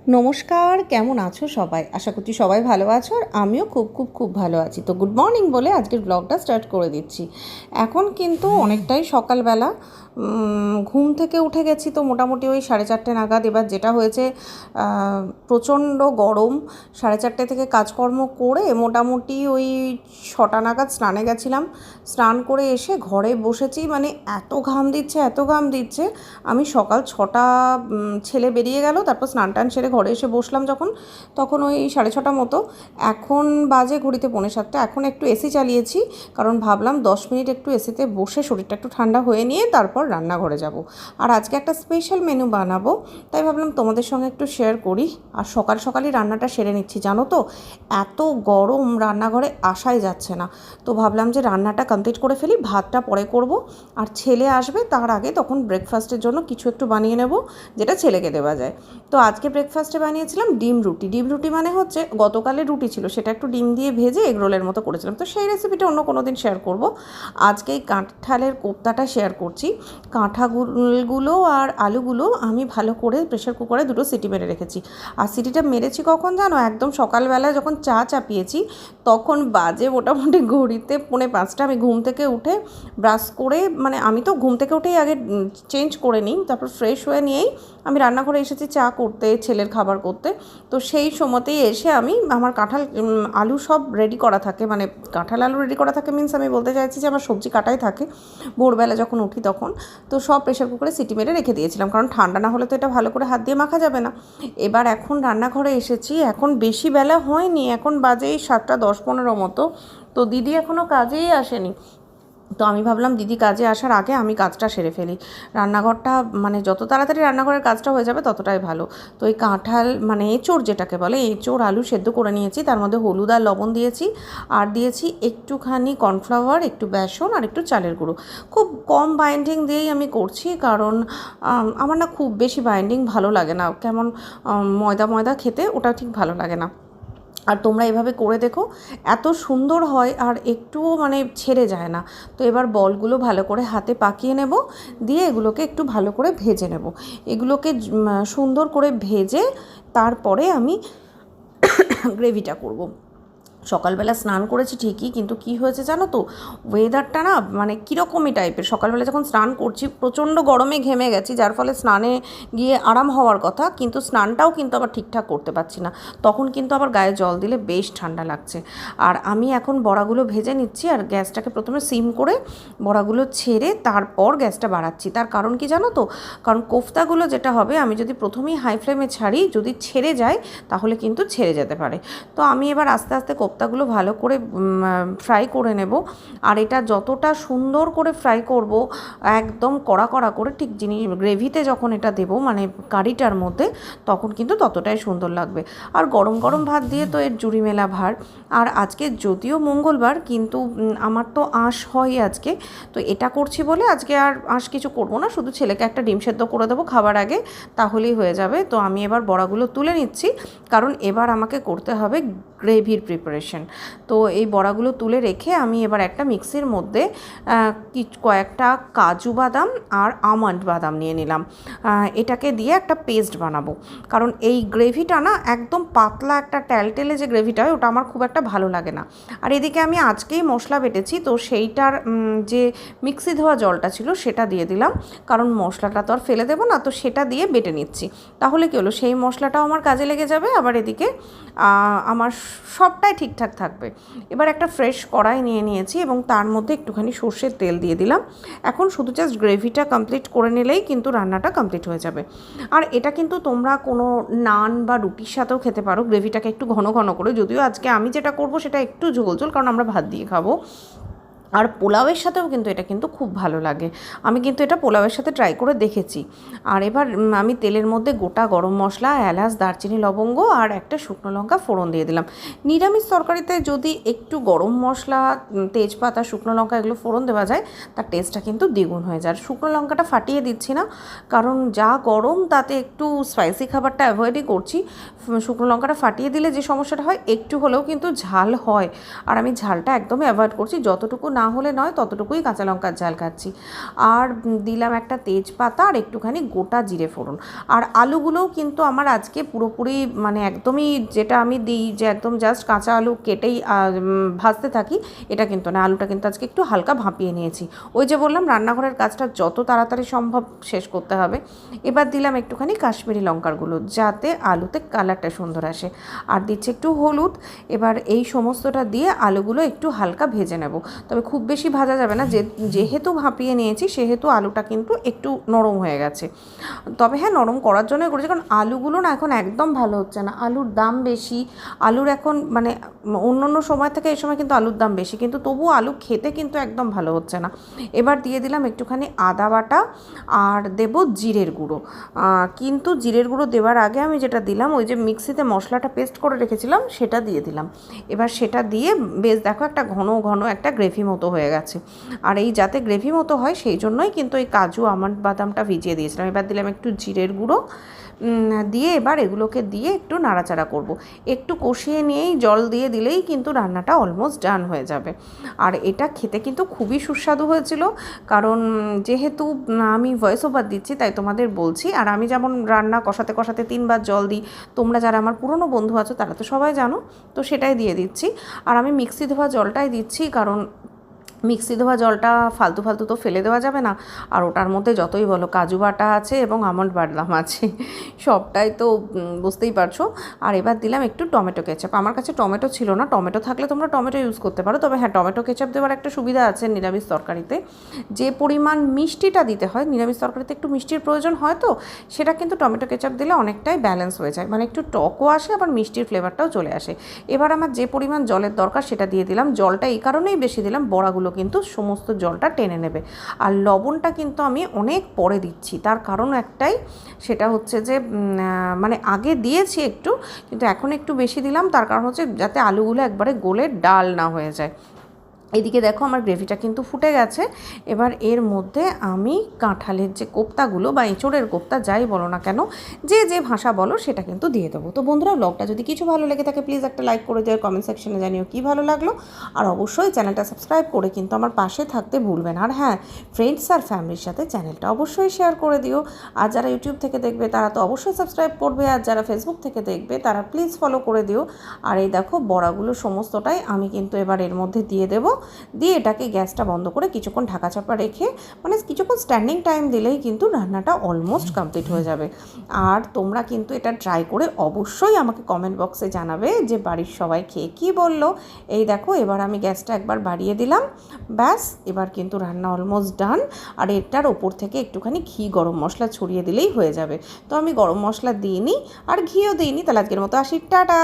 নমস্কার, কেমন আছো সবাই? আশা করছি সবাই ভালো আছো আর আমিও খুব খুব খুব ভালো আছি। তো গুড মর্নিং বলে আজকের ব্লগটা স্টার্ট করে দিচ্ছি। এখন কিন্তু অনেকটাই সকালবেলা, ঘুম থেকে উঠে গেছি তো মোটামুটি ওই 4:30 নাগাদ। এবার যেটা হয়েছে, প্রচণ্ড গরম। 4:30 থেকে কাজকর্ম করে মোটামুটি ওই 6টা নাগাদ স্নানে গেছিলাম। স্নান করে এসে ঘরে বসেছি, মানে এত ঘাম দিচ্ছে এত ঘাম দিচ্ছে। আমি সকাল 6টা, ছেলে বেরিয়ে গেল, তারপর স্নান টান সেরে ঘরে এসে বসলাম যখন, তখন ওই 6:30 মতো। এখন বাজে ঘড়িতে 6:45। এখন একটু এসি চালিয়েছি, কারণ ভাবলাম 10 মিনিট একটু এসিতে বসে শরীরটা একটু ঠান্ডা হয়ে নিয়ে তারপর রান্নাঘরে যাব। আর আজকে একটা স্পেশাল মেনু বানাবো, তাই ভাবলাম তোমাদের সঙ্গে একটু শেয়ার করি। আর সকাল সকালই রান্নাটা সেরে নিচ্ছি, জানো তো এত গরম রান্নাঘরে আসাই যাচ্ছে না। তো ভাবলাম যে রান্নাটা কমপ্লিট করে ফেলি, ভাতটা পরে করব। আর ছেলে আসবে তার আগে তখন ব্রেকফাস্টের জন্য কিছু একটু বানিয়ে নেব, যেটা ছেলেকে দেওয়া যায়। তো আজকে ব্রেকফাস্টে বানিয়েছিলাম ডিম রুটি। ডিম রুটি মানে হচ্ছে গতকালের রুটি ছিল, সেটা একটু ডিম দিয়ে ভেজে এগরোলের মতো করেছিলাম। তো সেই রেসিপিটা অন্য কোনো দিন শেয়ার করব। আজকে এই কাঁঠালের কোপ্তাটা শেয়ার করছি। কাঁঠালগুলো আর আলুগুলো আমি ভালো করে প্রেশার কুকারে 2টো সিটি মেরে রেখেছি। আর সিটিটা মেরেছি কখন জানো? একদম সকালবেলায় যখন চা চাপিয়েছি, তখন বাজে মোটামুটি ঘড়িতে 4:45। আমি ঘুম থেকে উঠে ব্রাশ করে, মানে আমি তো ঘুম থেকে উঠেই আগে চেঞ্জ করে নিই, তারপর ফ্রেশ হয়ে নিয়েই আমি রান্নাঘরে এসেছি চা করতে, ছেলের খাবার করতে। তো সেই সময়তেই এসে আমি আমার কাঁঠাল আলু সব রেডি করা থাকে, মানে কাঁঠাল আলু রেডি করা থাকে মিন্স আমি বলতে চাইছি যে আমার সবজি কাটাই থাকে ভোরবেলা যখন উঠি তখন। তো সব প্রেশার কুকারে সিটি মেরে রেখে দিয়েছিলাম, কারণ ঠান্ডা না হলে তো এটা ভালো করে হাত দিয়ে মাখা যাবে না। এবার এখন রান্নাঘরে এসেছি, এখন বেশি বেলা হয়নি, এখন বাজে 7:10-15 মতো। তো দিদি এখনও কাজেই আসেনি। তো আমি ভাবলাম দিদি কাজে আসার আগে আমি কাজটা সেরে ফেলি। রান্নাঘরটা মানে যত তাড়াতাড়ি রান্নাঘরের কাজটা হয়ে যাবে ততটাই ভালো। তো এই কাঁঠাল মানে এঁচোড় যেটাকে বলে, এঁচোড় আলু সেদ্ধ করে নিয়েছি, তার মধ্যে হলুদ আর লবণ দিয়েছি, আর দিয়েছি একটুখানি কর্নফ্লাওয়ার, একটু বেসন আর একটু চালের গুঁড়ো। খুব কম বাইন্ডিং দিয়েই আমি করছি, কারণ আমার না খুব বেশি বাইন্ডিং ভালো লাগে না, কেমন ময়দা ময়দা খেতে ওটা ঠিক ভালো লাগে না। আর তোমরা এভাবে করে দেখো, এত সুন্দর হয় আর একটুও মানে ছেড়ে যায় না। তো এবার বলগুলো ভালো করে হাতে পাকিয়ে নেব, দিয়ে এগুলোকে একটু ভালো করে ভেজে নেব। এগুলোকে সুন্দর করে ভেজে তারপরে আমি গ্রেভিটা করব। সকালবেলা স্নান করেছি ঠিকই, কিন্তু কি হয়েছে জানো তো, ওয়েদারটা না মানে কীরকমই টাইপের। সকালবেলা যখন স্নান করছি প্রচণ্ড গরমে ঘেমে গেছি, যার ফলে স্নানে গিয়ে আরাম হওয়ার কথা, কিন্তু স্নানটাও কিন্তু আবার ঠিকঠাক করতে পারছি না। তখন কিন্তু আবার গায়ে জল দিলে বেশ ঠান্ডা লাগছে। আর আমি এখন বড়াগুলো ভেজে নিচ্ছি, আর গ্যাসটাকে প্রথমে সিম করে বড়াগুলো ছেড়ে তারপর গ্যাসটা বাড়াচ্ছি। তার কারণ কি জানো তো, কারণ কোফতাগুলো যেটা হবে, আমি যদি প্রথমেই হাই ফ্লেমে ছাড়ি, যদি ছেড়ে যায় তাহলে কিন্তু ছেড়ে যেতে পারে। তো আমি এবার আস্তে আস্তে কোপ্তাগুলো ভালো করে ফ্রাই করে নেব। আর এটা যতটা সুন্দর করে ফ্রাই করব, একদম কড়া কড়া করে, ঠিক গ্রেভিতে যখন এটা দেবো মানে কারিটার মধ্যে, তখন কিন্তু ততটাই সুন্দর লাগবে। আর গরম গরম ভাত দিয়ে তো এর জুড়ি মেলা ভার। আর আজকে যদিও মঙ্গলবার, কিন্তু আমার তো আঁশ হয় আজকে। তো এটা করছি বলে আজকে আর আঁশ কিছু করবো না, শুধু ছেলেকে একটা ডিম সেদ্ধ করে দেবো খাবার আগে, তাহলেই হয়ে যাবে। তো আমি এবার বড়াগুলো তুলে নিচ্ছি, কারণ এবার আমাকে করতে হবে গ্রেভির প্রিপারেশন। তো এই বড়াগুলো তুলে রেখে আমি এবার একটা মিক্সির মধ্যে কয়েকটা কাজু বাদাম আর আমন্ড বাদাম নিয়ে নিলাম। এটাকে দিয়ে একটা পেস্ট বানাবো, কারণ এই গ্রেভিটা না একদম পাতলা একটা টেলটেলে যে গ্রেভিটা হয় ওটা আমার খুব একটা ভালো লাগে না। আর এদিকে আমি আজকেই মশলা বেটেছি, তো সেইটার যে মিক্সি ধোয়া জলটা ছিল সেটা দিয়ে দিলাম, কারণ মশলাটা তো আর ফেলে দেবো না, তো সেটা দিয়ে বেটে নিচ্ছি। তাহলে কী হলো, সেই মশলাটাও আমার কাজে লেগে যাবে, আবার এদিকে আমার সবটাই ঠিকঠাক থাকবে। এবার একটা ফ্রেশ কড়াই নিয়ে নিয়েছি এবং তার মধ্যে একটুখানি সর্ষের তেল দিয়ে দিলাম। এখন শুধু জাস্ট গ্রেভিটা কমপ্লিট করে নিলেই কিন্তু রান্নাটা কমপ্লিট হয়ে যাবে। আর এটা কিন্তু তোমরা কোনো নান বা রুটির সাথেও খেতে পারো, গ্রেভিটাকে একটু ঘন ঘন করে। যদিও আজকে আমি যেটা করব সেটা একটু ঝোল ঝোল, কারণ আমরা ভাত দিয়ে খাবো। আর পোলাওয়ের সাথেও কিন্তু এটা কিন্তু খুব ভালো লাগে, আমি কিন্তু এটা পোলাওয়ের সাথে ট্রাই করে দেখেছি। আর এবার আমি তেলের মধ্যে গোটা গরম মশলা, এলাচ, দারচিনি, লবঙ্গ আর একটা শুকনো লঙ্কা ফোড়ন দিয়ে দিলাম। নিরামিষ তরকারিতে যদি একটু গরম মশলা, তেজপাতা, শুকনো লঙ্কা এগুলো ফোড়ন দেওয়া যায়, তার টেস্টটা কিন্তু দ্বিগুণ হয়ে যায়। আর শুকনো লঙ্কাটা ফাটিয়ে দিচ্ছি না, কারণ যা গরম তাতে একটু স্পাইসি খাবারটা অ্যাভয়েডই করছি। শুকনো লঙ্কাটা ফাটিয়ে দিলে যে সমস্যাটা হয়, একটু হলেও কিন্তু ঝাল হয়, আর আমি ঝালটা একদমই অ্যাভয়েড করছি, যতটুকু না না হলে নয় ততটুকুই কাঁচা লঙ্কার ঝাল খাচ্ছি। আর দিলাম একটা তেজপাতা আর একটুখানি গোটা জিরে ফোড়ন। আর আলুগুলোও কিন্তু আমার আজকে পুরোপুরি মানে একদমই যেটা আমি দিই যে একদম জাস্ট কাঁচা আলু কেটেই ভাজতে থাকি, এটা কিন্তু না, আলুটা কিন্তু আজকে একটু হালকা ভাপিয়ে নিয়েছি। ওই যে বললাম রান্নাঘরের কাজটা যত তাড়াতাড়ি সম্ভব শেষ করতে হবে। এবার দিলাম একটুখানি কাশ্মীরি লঙ্কার গুঁড়ো যাতে আলুতে কালারটা সুন্দর আসে, আর দিচ্ছি একটু হলুদ। এবার এই সমস্তটা দিয়ে আলুগুলো একটু হালকা ভেজে নেব, তবে খুব বেশি ভাজা যাবে না, যেহেতু ভাপিয়ে নিয়েছি সেহেতু আলুটা কিন্তু একটু নরম হয়ে গেছে। তবে হ্যাঁ, নরম করার জন্যই করেছি, কারণ আলুগুলো না এখন একদম ভালো হচ্ছে না, আলুর দাম বেশি। আলুর এখন মানে অন্য সময় থেকে এই সময় কিন্তু আলুর দাম বেশি, কিন্তু তবুও আলু খেতে কিন্তু একদম ভালো হচ্ছে না। এবার দিয়ে দিলাম একটুখানি আদা বাটা আর দেব জিরের গুঁড়ো। কিন্তু জিরের গুঁড়ো দেওয়ার আগে আমি যেটা দিলাম ওই যে মিক্সিতে মশলাটা পেস্ট করে রেখেছিলাম সেটা দিয়ে দিলাম। এবার সেটা দিয়ে বেশ দেখো একটা ঘন ঘন একটা গ্রেভি মতো হয়ে গেছে। আর এই যাতে গ্রেভি মতো হয় সেই জন্যই কিন্তু এই কাজু আমন্ড বাদামটা ভিজিয়ে দিয়েছিলাম। এবার দিলাম একটু জিরের গুঁড়ো দিয়ে এবার এগুলোকে দিয়ে একটু নাড়াচাড়া করব। একটু কষিয়ে নিয়েই জল দিয়ে দিলেই কিন্তু রান্নাটা অলমোস্ট ডান হয়ে যাবে। আর এটা খেতে কিন্তু খুবই সুস্বাদু হয়েছিল, কারণ যেহেতু আমি ভয়েস ওভার দিচ্ছি তাই তোমাদের বলছি। আর আমি যেমন রান্না কষাতে কষাতে 3 বার জল দিই, তোমরা যারা আমার পুরনো বন্ধু আছো তারা তো সবাই জানো, তো সেটাই দিয়ে দিচ্ছি। আর আমি মিক্সি ধোয়া জলটাই দিচ্ছি, কারণ মিক্সি ধোয়া জলটা ফালতু ফালতু তো ফেলে দেওয়া যাবে না। আর ওটার মধ্যে যতই বলো কাজু বাটা আছে এবং আমন্ড বাদাম আছে, সবটাই তো বুঝতেই পারছো। আর এবার দিলাম একটু টমেটো কেচাপ। আমার কাছে টমেটো ছিল না, টমেটো থাকলে তোমরা টমেটো ইউজ করতে পারো, তবে হ্যাঁ টমেটো কেচাপ দেওয়ার একটা সুবিধা আছে নিরামিষ তরকারিতে, যে পরিমাণ মিষ্টিটা দিতে হয় নিরামিষ তরকারিতে একটু মিষ্টির প্রয়োজন হয়, তো সেটা কিন্তু টমেটো কেচাপ দিলে অনেকটাই ব্যালেন্স হয়ে যায়, মানে একটু টকও আসে আবার মিষ্টির ফ্লেভারটাও চলে আসে। এবার আমার যে পরিমাণ জলের দরকার সেটা দিয়ে দিলাম। জলটা এই কারণেই বেশি দিলাম, বড়াগুলো কিন্তু সমস্ত জলটা টেনে নেবে। আর লবণটা কিন্তু আমি অনেক পরে দিচ্ছি, তার কারণ একটাই, সেটা হচ্ছে যে মানে আগে দিয়েছি একটু, কিন্তু এখন একটু বেশি দিলাম, তার কারণ হচ্ছে যাতে আলুগুলো একবারে গলে ডাল না হয়ে যায়। এদিকে দেখো আমার গ্রেভিটা কিন্তু ফুটে গেছে। এবার এর মধ্যে আমি কাঁঠালের যে কোপ্তাগুলো বা এঁচোড়ের কোপ্তা যাই বলো না কেন, যে যে ভাষা বলো সেটা কিন্তু দিয়ে দেবো। তো বন্ধুরা, ব্লগটা যদি কিছু ভালো লেগে থাকে প্লিজ একটা লাইক করে দিও, কমেন্ট সেকশনে জানিও কী ভালো লাগলো। আর অবশ্যই চ্যানেলটা সাবস্ক্রাইব করে কিন্তু আমার পাশে থাকতে ভুলবে না। আর হ্যাঁ, ফ্রেন্ডস আর ফ্যামিলির সাথে চ্যানেলটা অবশ্যই শেয়ার করে দিও। আর যারা ইউটিউব থেকে দেখবে তারা তো অবশ্যই সাবস্ক্রাইব করবে, আর যারা ফেসবুক থেকে দেখবে তারা প্লিজ ফলো করে দিও। আর এই দেখো বড়াগুলো সমস্তটাই আমি কিন্তু এবার এর মধ্যে দিয়ে দেবো, দিয়ে এটাকে গ্যাসটা বন্ধ করে কিছুক্ষণ ঢাকা চাপা রেখে মানে কিছুক্ষণ স্ট্যান্ডিং টাইম দিলেই কিন্তু রান্নাটা অলমোস্ট কমপ্লিট হয়ে যাবে। আর তোমরা কিন্তু এটা ট্রাই করে অবশ্যই আমাকে কমেন্ট বক্সে জানাবে যে বাড়ির সবাই খেয়ে কী বললো। এই দেখো এবার আমি গ্যাসটা একবার বাড়িয়ে দিলাম, ব্যাস এবার কিন্তু রান্না অলমোস্ট ডান। আর এটার ওপর থেকে একটুখানি ঘি গরম মশলা ছড়িয়ে দিলেই হয়ে যাবে। তো আমি গরম মশলা দিইনি আর ঘিও দিইনি, তাহলে আজকের মতো আসি, টাটা।